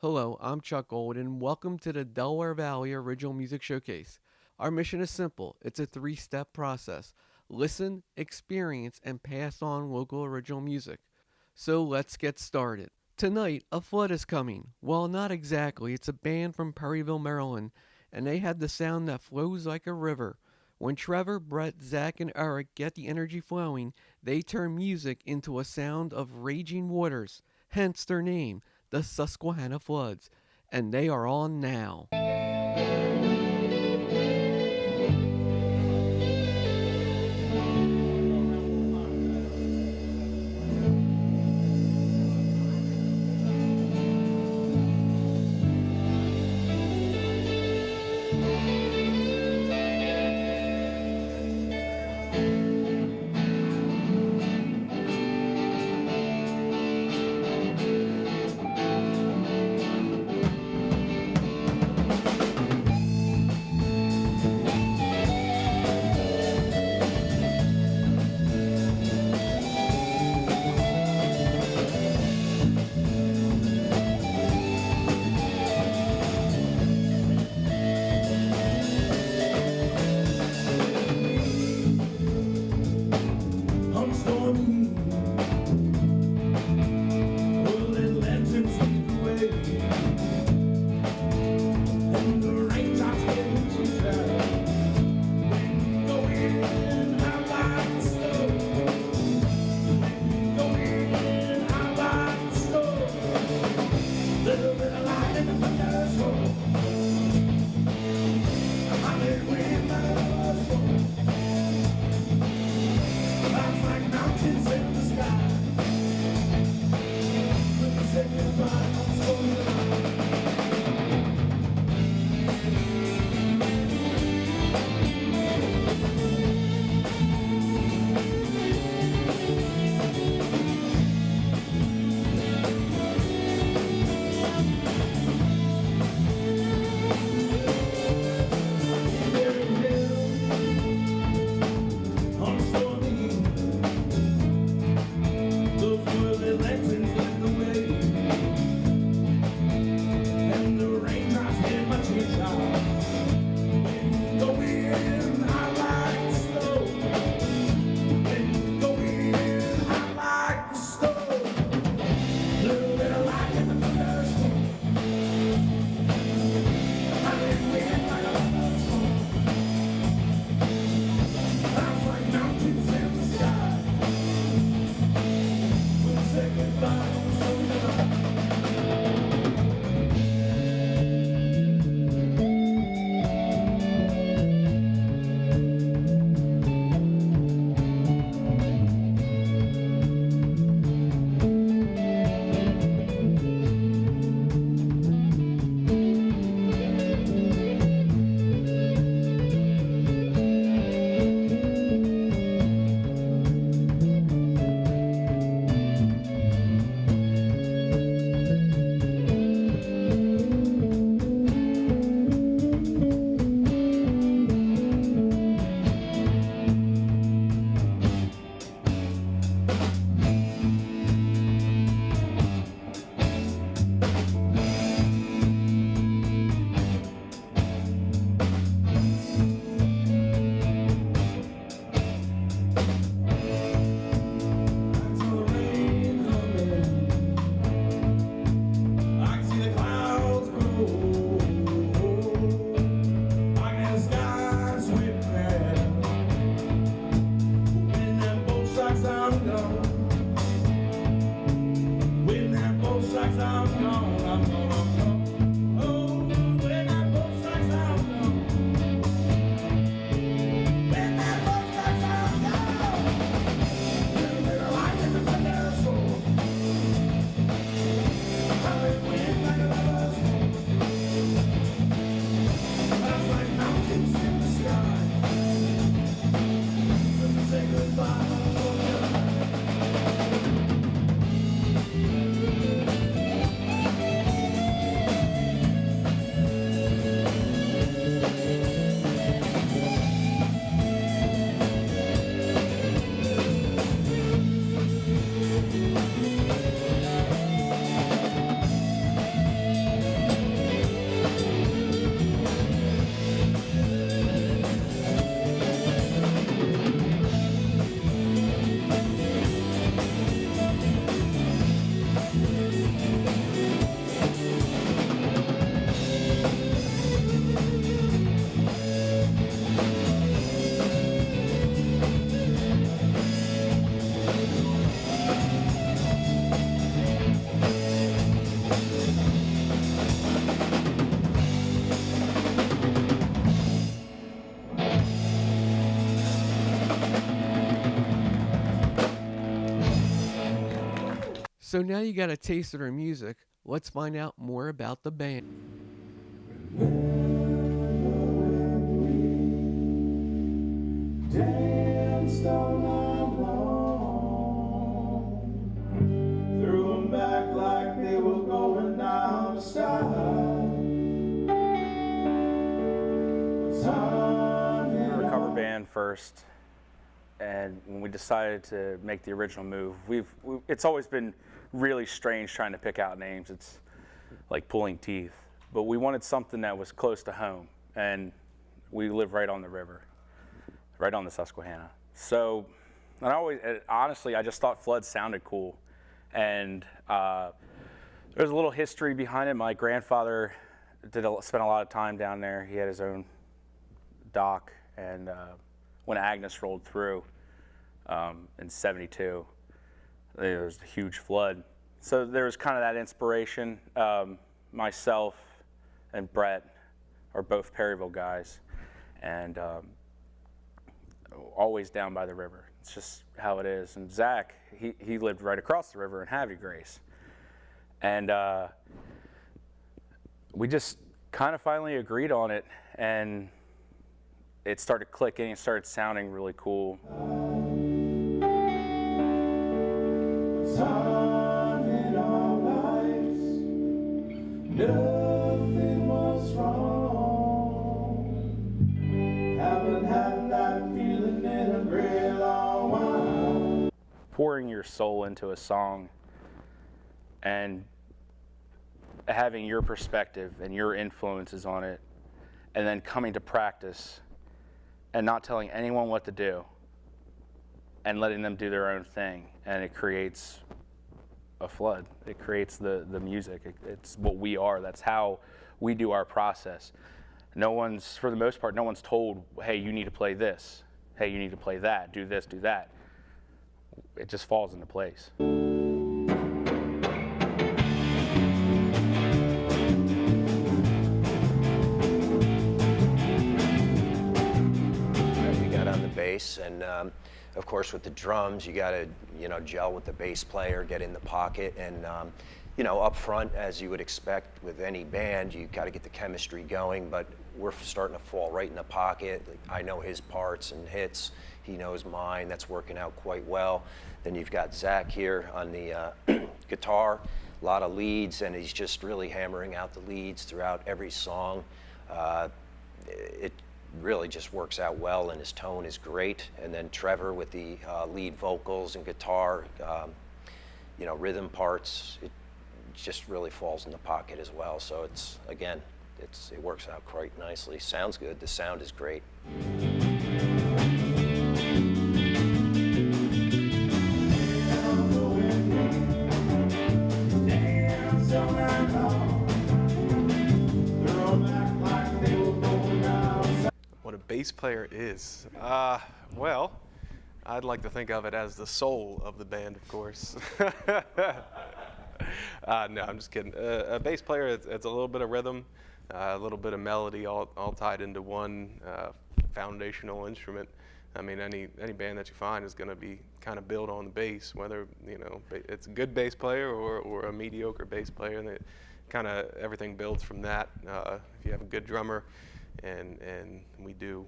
Hello, I'm Chuck Gold, and welcome to the Delaware Valley Original Music Showcase. Our mission is simple. It's a three-step process. Listen, experience, and pass on local original music. So let's get started. Tonight, a flood is coming. Well, not exactly. It's a band from Perryville, Maryland, and they have the sound that flows like a river. When Trevor, Brett, Zach, and Eric get the energy flowing, they turn music into a sound of raging waters, hence their name, the Susquehanna Floods. And they are on now. So now you got a taste of their music, let's find out more about the band. Danced all night long, threw them back like they were going out of style. We were a cover band first, and when we decided to make the original move, it's always been really strange trying to pick out names. It's like pulling teeth. But we wanted something that was close to home, and we live right on the river, right on the Susquehanna. So, honestly, I just thought Floods sounded cool. And there's a little history behind it. My grandfather spent a lot of time down there. He had his own dock, and when Agnes rolled through in '72, there was a huge flood. So there was kind of that inspiration. Myself and Brett are both Perryville guys, and always down by the river. It's just how it is. And Zach, he lived right across the river in Havy Grace. And we just kind of finally agreed on it, and it started clicking, it started sounding really cool. Nothing was wrong. Haven't had that feeling in a great long while. Pouring your soul into a song and having your perspective and your influences on it, and then coming to practice and not telling anyone what to do and letting them do their own thing, and it creates a flood. It creates the music. It's what we are. That's how we do our process. No one's, for the most part, no one's told, hey, you need to play this. Hey, you need to play that. Do this, do that. It just falls into place. You got on the bass, and of course, with the drums, you got to, gel with the bass player, get in the pocket, and up front, as you would expect with any band, you got to get the chemistry going. But we're starting to fall right in the pocket. I know his parts and hits. He knows mine. That's working out quite well. Then you've got Zach here on the guitar, a lot of leads, and he's just really hammering out the leads throughout every song. It really just works out well, and his tone is great. And then Trevor with the lead vocals and guitar, rhythm parts, it just really falls in the pocket as well. So it's, again, it works out quite nicely. Sounds good. The sound is great. What a bass player is? Well, I'd like to think of it as the soul of the band, of course. No, I'm just kidding. A bass player, it's a little bit of rhythm, a little bit of melody, all tied into one foundational instrument. I mean, any band that you find is going to be kind of built on the bass, whether it's a good bass player or a mediocre bass player, and kind of everything builds from that. If you have a good drummer, and we do,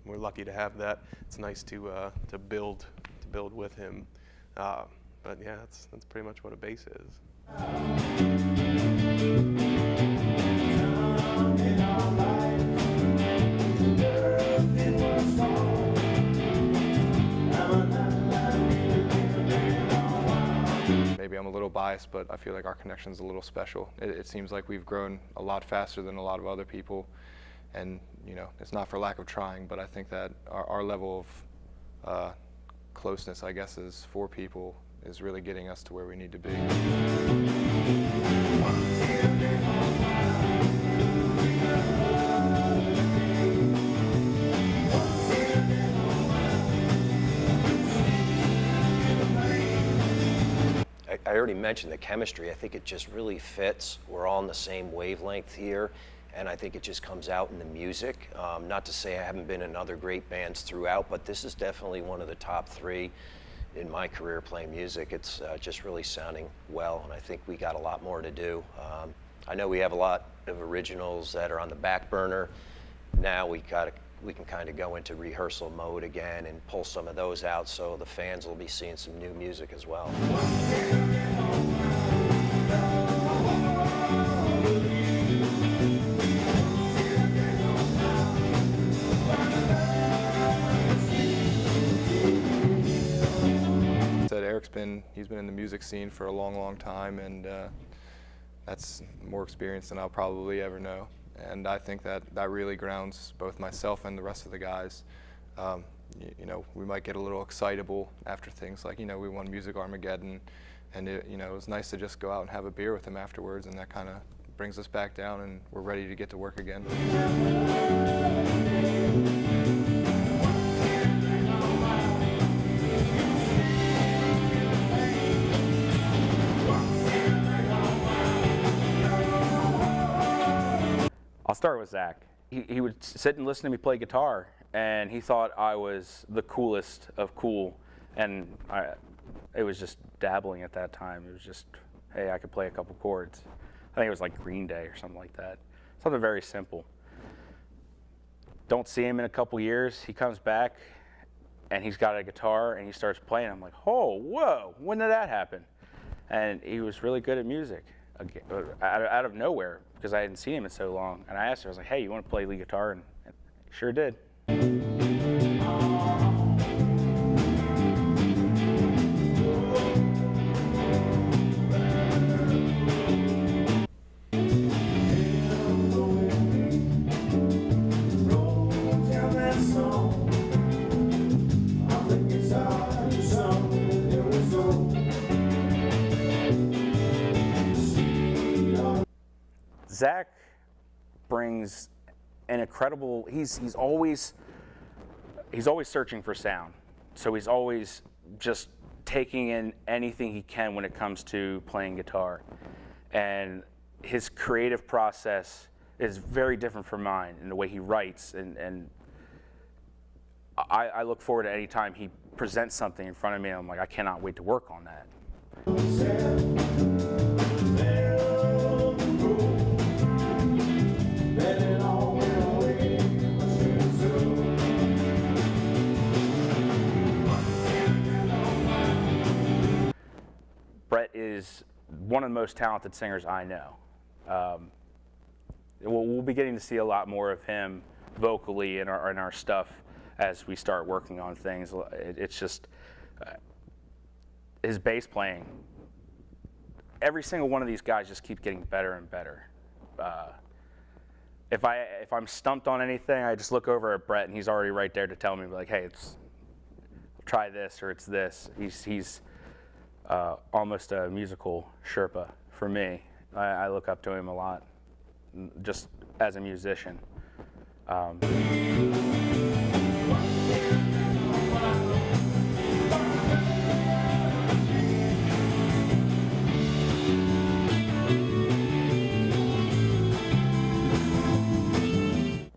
we're lucky to have that. It's nice to build with him. But yeah, that's pretty much what a bass is. Maybe I'm a little biased, but I feel like our connection's a little special. It seems like we've grown a lot faster than a lot of other people, and it's not for lack of trying, but I think that our level of closeness, I guess, is four people, is really getting us to where we need to be. I already mentioned the chemistry. I think it just really fits. We're all on the same wavelength here, and I think it just comes out in the music. Not to say I haven't been in other great bands throughout, but this is definitely one of the top 3 in my career playing music. It's just really sounding well, and I think we got a lot more to do. I know we have a lot of originals that are on the back burner. Now we can kind of go into rehearsal mode again and pull some of those out, so the fans will be seeing some new music as well. Eric's he's been in the music scene for a long time, and that's more experience than I'll probably ever know. And I think that really grounds both myself and the rest of the guys. You know, we might get a little excitable after things like, you know, we won Music Armageddon, and you know, it was nice to just go out and have a beer with him afterwards, and that kind of brings us back down, and we're ready to get to work again. I'll start with Zach. He would sit and listen to me play guitar, and he thought I was the coolest of cool, and it was just dabbling at that time. It was just, hey, I could play a couple chords. I think it was like Green Day or something like that. Something very simple. Don't see him in a couple years. He comes back, and he's got a guitar, and he starts playing. I'm like, oh, whoa, when did that happen? And he was really good at music, out of nowhere, because I hadn't seen him in so long. And I asked him, I was like, hey, you want to play lead guitar? And he sure did. Zach brings an incredible, he's always searching for sound. So he's always just taking in anything he can when it comes to playing guitar. And his creative process is very different from mine in the way he writes. And I look forward to any time he presents something in front of me, and I'm like, I cannot wait to work on that. Brett is one of the most talented singers I know. We'll be getting to see a lot more of him vocally in our stuff as we start working on things. It's just his bass playing. Every single one of these guys just keeps getting better and better. If I'm stumped on anything, I just look over at Brett, and he's already right there to tell me, like, hey, try this, or it's this. He's almost a musical Sherpa for me. I look up to him a lot, just as a musician.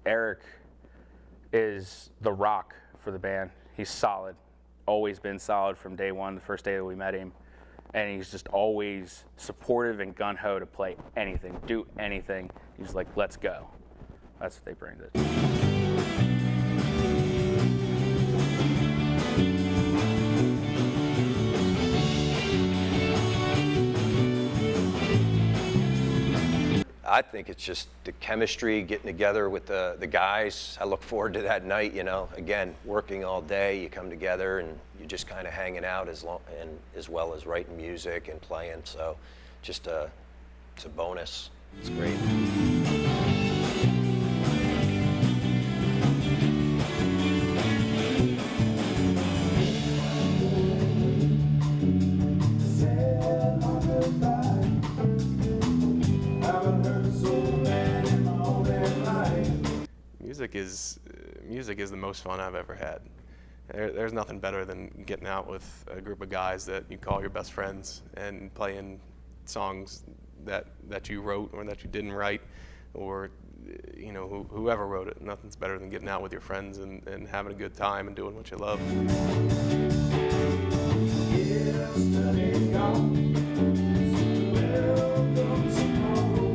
Eric is the rock for the band. He's solid. Always been solid from day one, the first day that we met him. And he's just always supportive and gung-ho to play anything, do anything. He's like, let's go. That's what they bring to it. I think it's just the chemistry, getting together with the guys. I look forward to that night, you know. Again, working all day, you come together and you're just kind of hanging out as well as writing music and playing. So just it's a bonus. It's great. Music is the most fun I've ever had. there's nothing better than getting out with a group of guys that you call your best friends and playing songs that you wrote or that you didn't write, or whoever wrote it. Nothing's better than getting out with your friends and having a good time and doing what you love. Yesterday's gone, so welcome tomorrow.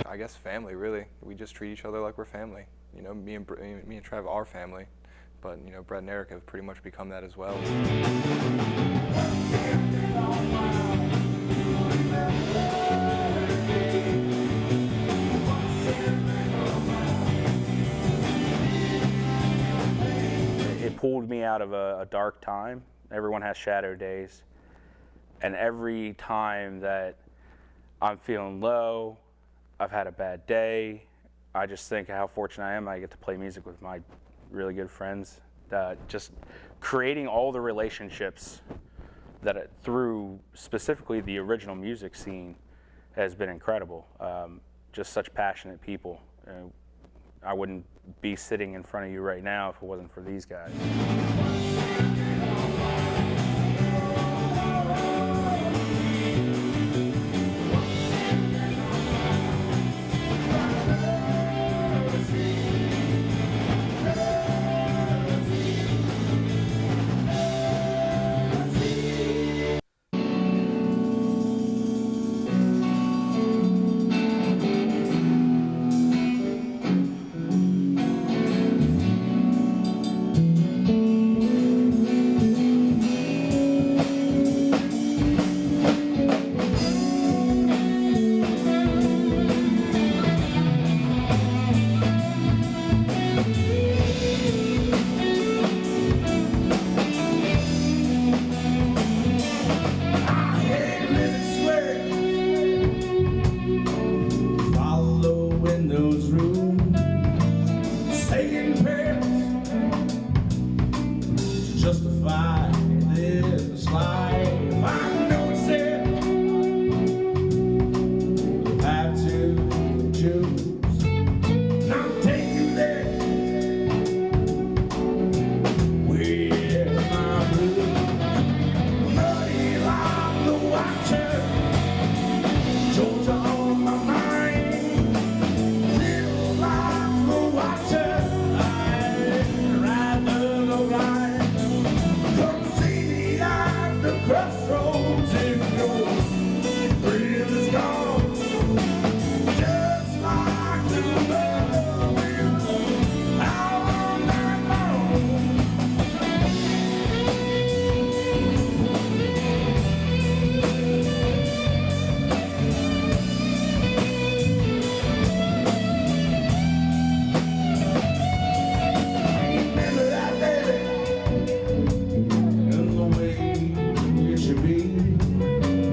I guess family, really. We just treat each other like we're family. Me and Trev are family, but Brett and Eric have pretty much become that as well. It pulled me out of a dark time. Everyone has shadow days, and every time that I'm feeling low, I've had a bad day, I just think how fortunate I am I get to play music with my really good friends. Just creating all the relationships that through specifically the original music scene has been incredible. Just such passionate people. I wouldn't be sitting in front of you right now if it wasn't for these guys.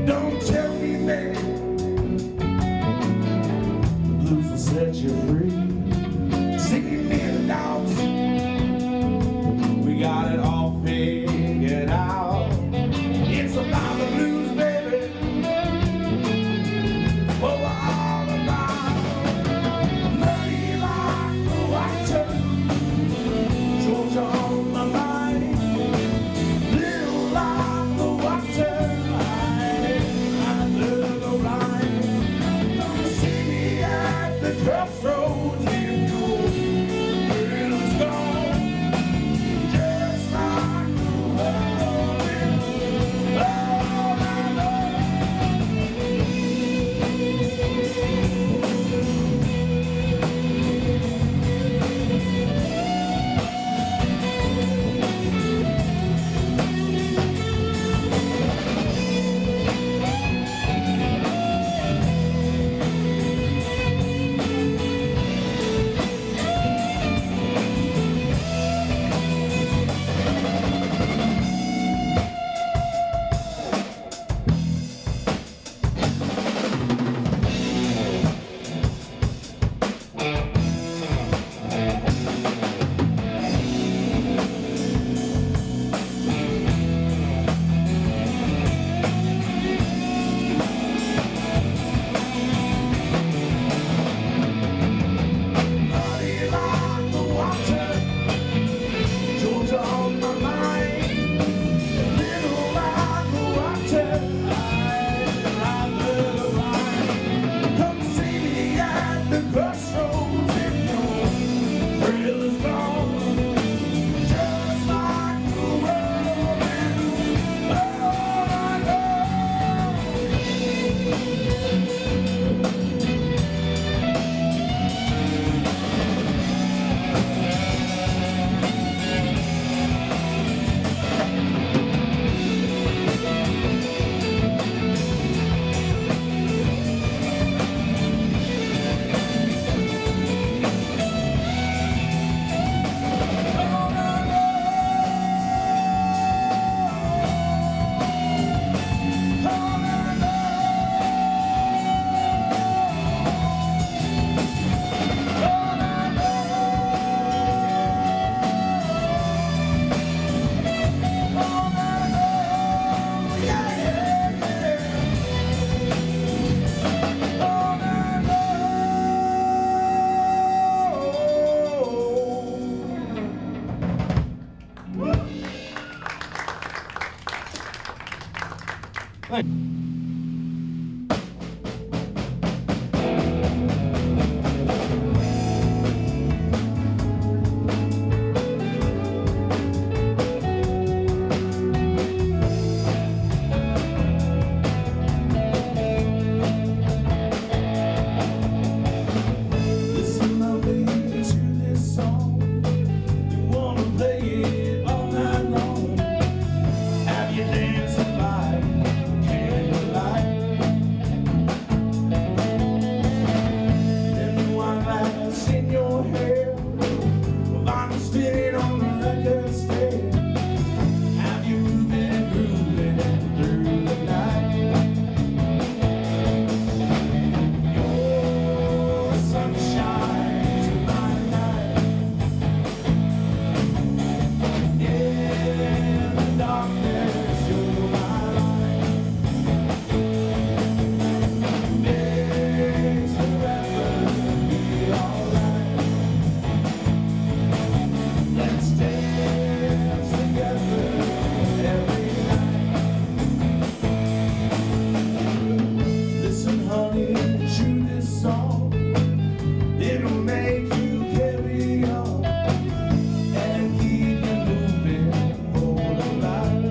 Don't Listen, lovely, to this song. You wanna play it all night long. Have you dancing by candlelight? Then the wine glass in your hair, vinyl spinning on the record stand. Have you moving and grooving through the night? Your sunshine to my night. In the darkness, you're my light. Makes forever feel alright. Let's dance together every night. Listen, honey, to this song. It'll make you carry on and keep you moving for the light.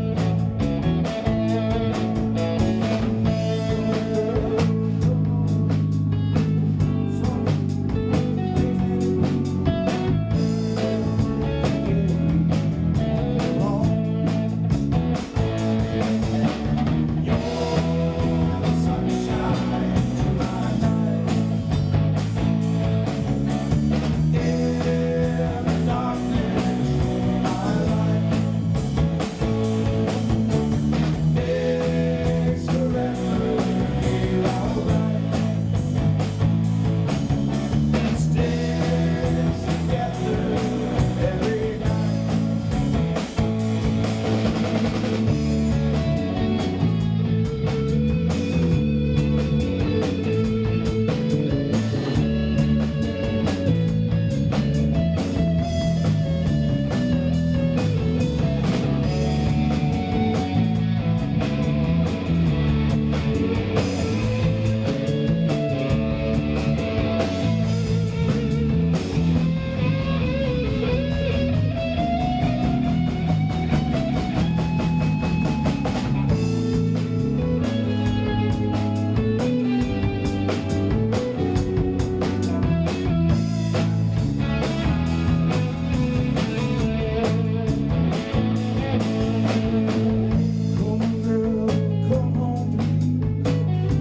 Come on, girl, come home,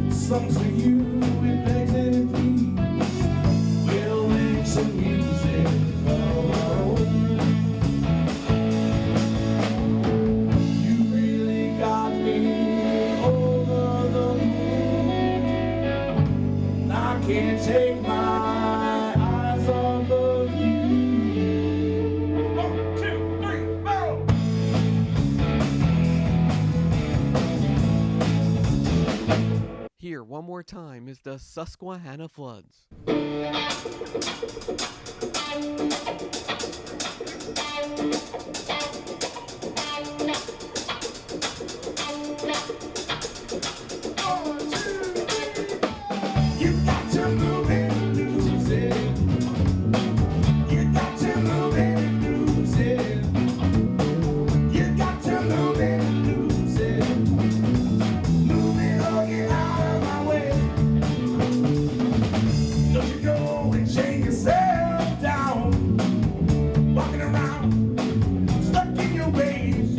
please. Songs for you with begs and please. We'll make some music of our own. You really got me over the moon. I can't take my eyes off of you. 1, 2, 3, 4. Here, one more time, is the Susquehanna Floods. You got to move and lose it. You got to move and lose it. You got to move and lose it. Move it or get out of my way. Don't you go and chain yourself down. Walking around, stuck in your ways.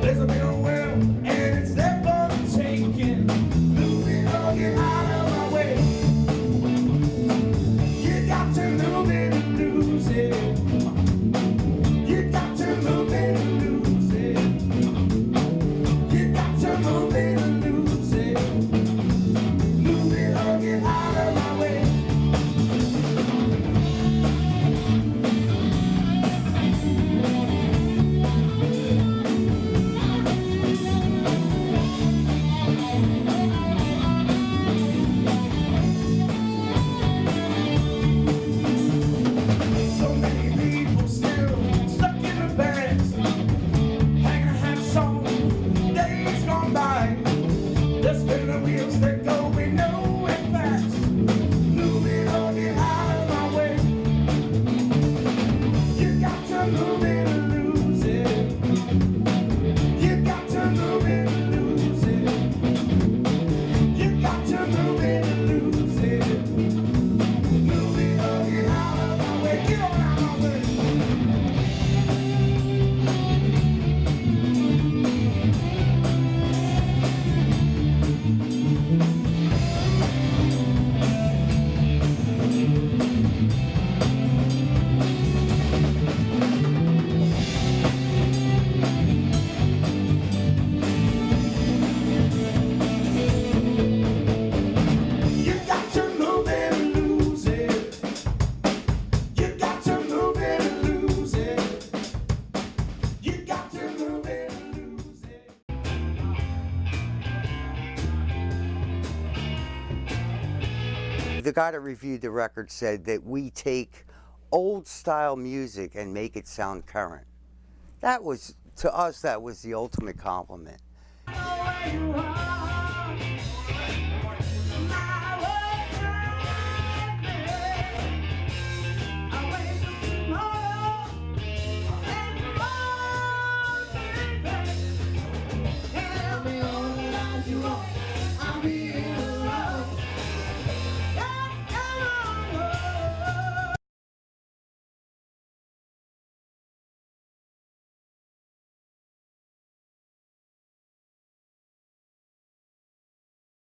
There's a middle well, and it's there for the taking. Move it or get out of my way. You got to move it and lose it. You got to move it and lose it. You got to move it and lose it. Move it or get out of my way. the guy that reviewed the record said that we take old style music and make it sound current. That was, to us, that was the ultimate compliment. Where you are.